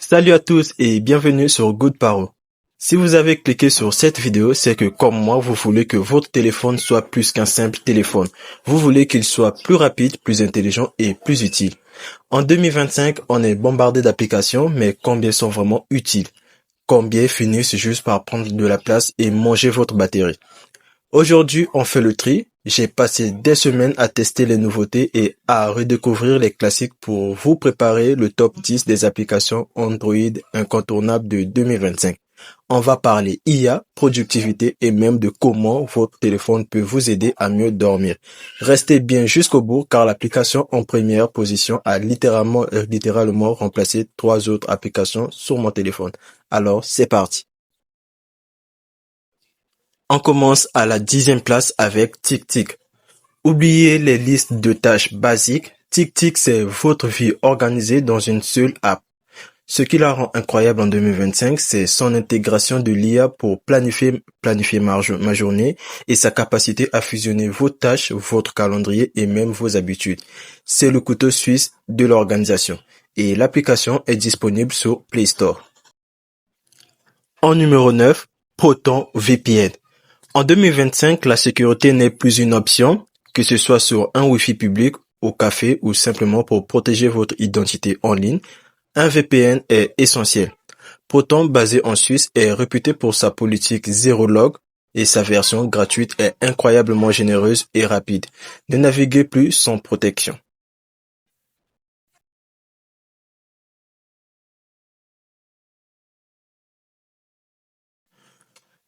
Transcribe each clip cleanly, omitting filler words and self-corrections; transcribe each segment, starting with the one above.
Salut à tous et bienvenue sur Good Paro. Si vous avez cliqué sur cette vidéo, c'est que comme moi, vous voulez que votre téléphone soit plus qu'un simple téléphone. Vous voulez qu'il soit plus rapide, plus intelligent et plus utile. En 2025, on est bombardé d'applications, mais combien sont vraiment utiles? Combien finissent juste par prendre de la place et manger votre batterie? Aujourd'hui, on fait le tri. J'ai passé des semaines à tester les nouveautés et à redécouvrir les classiques pour vous préparer le top 10 des applications Android incontournables de 2025. On va parler IA, productivité et même de comment votre téléphone peut vous aider à mieux dormir. Restez bien jusqu'au bout car l'application en première position a littéralement remplacé 3 autres applications sur mon téléphone. Alors, c'est parti. On commence à la 10e place avec TickTick. Oubliez les listes de tâches basiques. TickTick, c'est votre vie organisée dans une seule app. Ce qui la rend incroyable en 2025, c'est son intégration de l'IA pour planifier ma journée et sa capacité à fusionner vos tâches, votre calendrier et même vos habitudes. C'est le couteau suisse de l'organisation et l'application est disponible sur Play Store. En numéro 9, Proton VPN. En 2025, la sécurité n'est plus une option, que ce soit sur un Wi-Fi public, au café ou simplement pour protéger votre identité en ligne. Un VPN est essentiel. Proton, basé en Suisse, est réputé pour sa politique zéro log et sa version gratuite est incroyablement généreuse et rapide. Ne naviguez plus sans protection.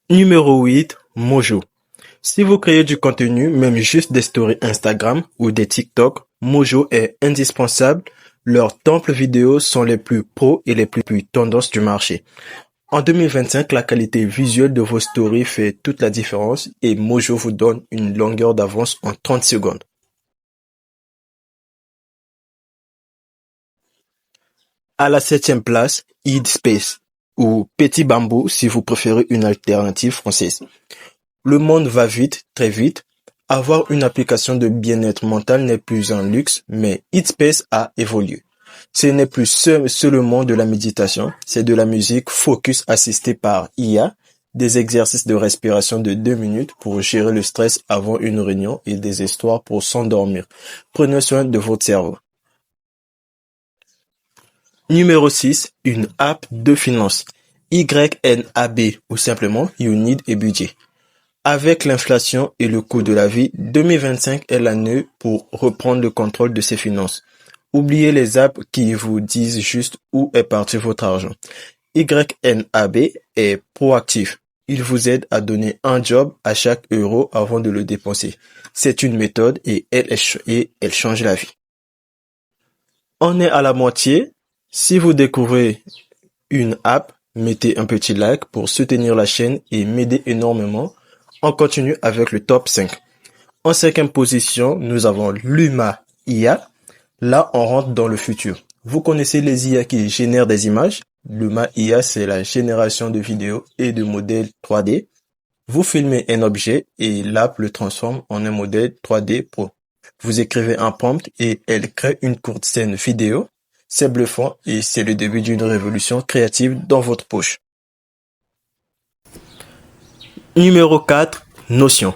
Numéro 8, Mojo. Si vous créez du contenu, même juste des stories Instagram ou des TikTok, Mojo est indispensable. Leurs temples vidéo sont les plus pros et les plus tendances du marché. En 2025, la qualité visuelle de vos stories fait toute la différence et Mojo vous donne une longueur d'avance en 30 secondes. À la 7e place, Headspace ou Petit Bambou si vous préférez une alternative française. Le monde va vite, très vite. Avoir une application de bien-être mental n'est plus un luxe, mais Headspace a évolué. Ce n'est plus seulement de la méditation, c'est de la musique focus assistée par IA, des exercices de respiration de 2 minutes pour gérer le stress avant une réunion et des histoires pour s'endormir. Prenez soin de votre cerveau. Numéro 6, une app de finance. YNAB ou simplement You Need a Budget. Avec l'inflation et le coût de la vie, 2025 est l'année pour reprendre le contrôle de ses finances. Oubliez les apps qui vous disent juste où est parti votre argent. YNAB est proactif. Il vous aide à donner un job à chaque euro avant de le dépenser. C'est une méthode et elle change la vie. On est à la moitié. Si vous découvrez une app, mettez un petit like pour soutenir la chaîne et m'aider énormément. On continue avec le top 5. En 5e position, nous avons Luma IA. Là, on rentre dans le futur. Vous connaissez les IA qui génèrent des images. Luma IA, c'est la génération de vidéos et de modèles 3D. Vous filmez un objet et l'app le transforme en un modèle 3D Pro. Vous écrivez un prompt et elle crée une courte scène vidéo. C'est bluffant et c'est le début d'une révolution créative dans votre poche. Numéro 4, Notion.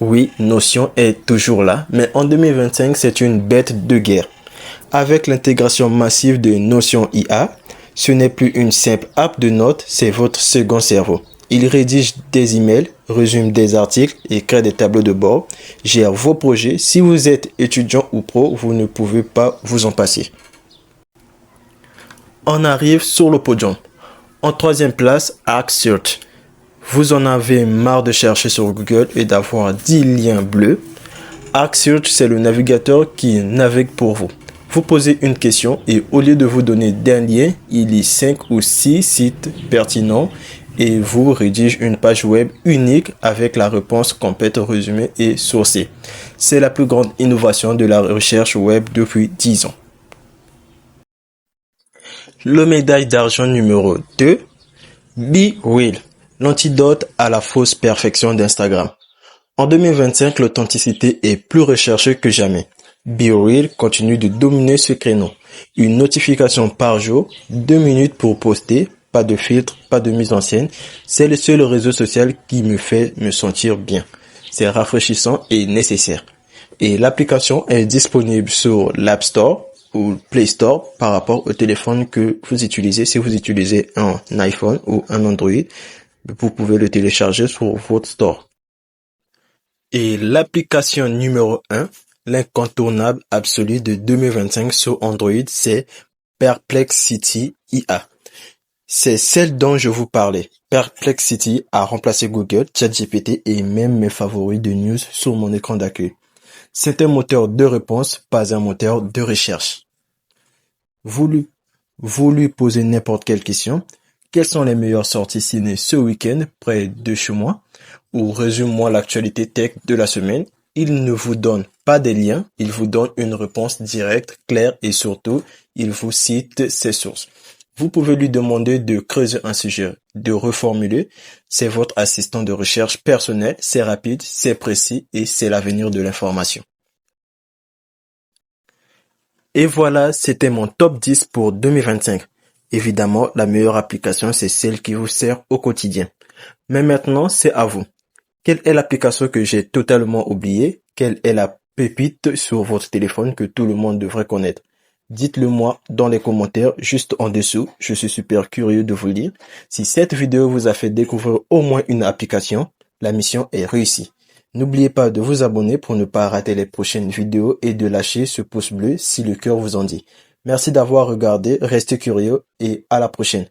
Oui, Notion est toujours là, mais en 2025, c'est une bête de guerre. Avec l'intégration massive de Notion IA, ce n'est plus une simple app de notes, c'est votre second cerveau. Il rédige des emails, résume des articles et crée des tableaux de bord, gère vos projets. Si vous êtes étudiant ou pro, vous ne pouvez pas vous en passer. On arrive sur le podium. En 3e place, ArcSearch. Vous en avez marre de chercher sur Google et d'avoir 10 liens bleus. ArcSearch, c'est le navigateur qui navigue pour vous. Vous posez une question et au lieu de vous donner d'un lien, il lit 5 ou 6 sites pertinents et vous rédige une page web unique avec la réponse complète, résumée et sourcée. C'est la plus grande innovation de la recherche web depuis 10 ans. Le médaille d'argent numéro 2, BeReal, l'antidote à la fausse perfection d'Instagram. En 2025, l'authenticité est plus recherchée que jamais. BeReal continue de dominer ce créneau. Une notification par jour, 2 minutes pour poster, pas de filtre, pas de mise en scène. C'est le seul réseau social qui me fait me sentir bien. C'est rafraîchissant et nécessaire. Et l'application est disponible sur l'App Store ou Play Store par rapport au téléphone que vous utilisez. Si vous utilisez un iPhone ou un Android, vous pouvez le télécharger sur votre store. Et l'application numéro 1, l'incontournable absolu de 2025 sur Android, c'est Perplexity IA. C'est celle dont je vous parlais. Perplexity a remplacé Google, ChatGPT et même mes favoris de news sur mon écran d'accueil. C'est un moteur de réponse, pas un moteur de recherche. Vous lui posez n'importe quelle question. Quelles sont les meilleures sorties ciné ce week-end près de chez moi? Ou résume-moi l'actualité tech de la semaine. Il ne vous donne pas des liens, il vous donne une réponse directe, claire et surtout, il vous cite ses sources. Vous pouvez lui demander de creuser un sujet, de reformuler. C'est votre assistant de recherche personnel, c'est rapide, c'est précis et c'est l'avenir de l'information. Et voilà, c'était mon top 10 pour 2025. Évidemment, la meilleure application, c'est celle qui vous sert au quotidien. Mais maintenant, c'est à vous. Quelle est l'application que j'ai totalement oubliée? Quelle est la pépite sur votre téléphone que tout le monde devrait connaître? Dites-le moi dans les commentaires juste en dessous. Je suis super curieux de vous lire. Si cette vidéo vous a fait découvrir au moins une application, la mission est réussie. N'oubliez pas de vous abonner pour ne pas rater les prochaines vidéos et de lâcher ce pouce bleu si le cœur vous en dit. Merci d'avoir regardé, restez curieux et à la prochaine.